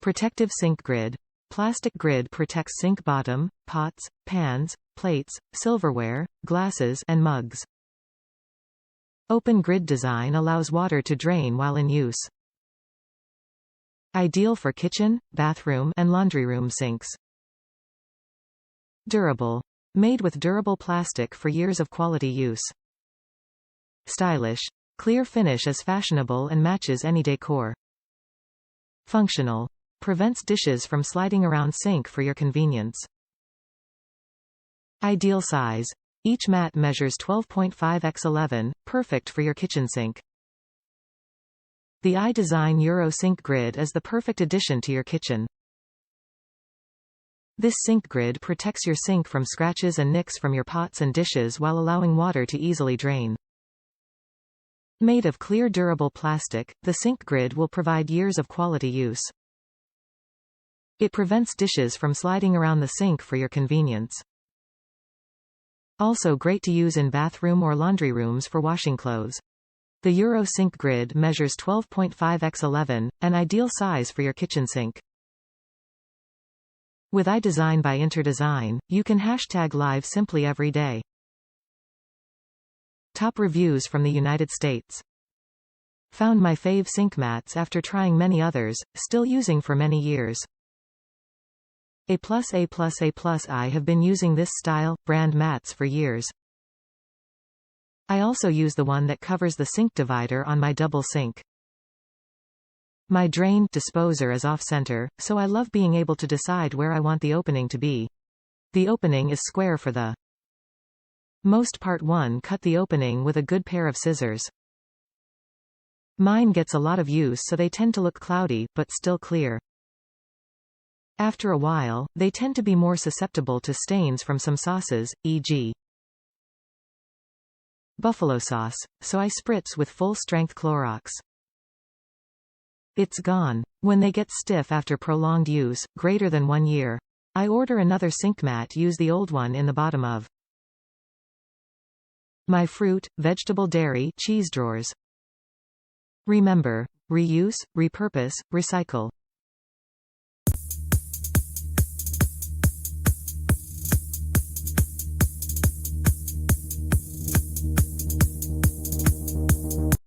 Protective sink grid. Plastic grid protects sink bottom, pots, pans, plates, silverware, glasses and mugs. Open grid design allows water to drain while in use. Ideal for kitchen, bathroom and laundry room sinks. Durable. Made with durable plastic for years of quality use. Stylish. Clear finish is fashionable and matches any decor. Functional. Prevents dishes from sliding around sink for your convenience. Ideal size. Each mat measures 12.5 x 11, perfect for your kitchen sink. The iDesign Euro Sink Grid is the perfect addition to your kitchen. This sink grid protects your sink from scratches and nicks from your pots and dishes while allowing water to easily drain. Made of clear durable plastic, the sink grid will provide years of quality use. It prevents dishes from sliding around the sink for your convenience. Also great to use in bathroom or laundry rooms for washing clothes. The Euro Sink Grid measures 12.5 x 11, an ideal size for your kitchen sink. With iDesign by InterDesign, you can #live simply every day. Top reviews from the United States. Found my fave sink mats after trying many others, still using for many years. A+. I have been using this style, brand mats for years. I also use the one that covers the sink divider on my double sink. My drain disposer is off-center, so I love being able to decide where I want the opening to be. The opening is square for the most part. 1. Cut the opening with a good pair of scissors. Mine gets a lot of use, so they tend to look cloudy, but still clear. After a while, they tend to be more susceptible to stains from some sauces, e.g. buffalo sauce, so I spritz with full-strength Clorox. It's gone. When they get stiff after prolonged use, greater than 1 year, I order another sink mat. Use the old one in the bottom of my fruit, vegetable, dairy, cheese drawers. Remember, reuse, repurpose, recycle.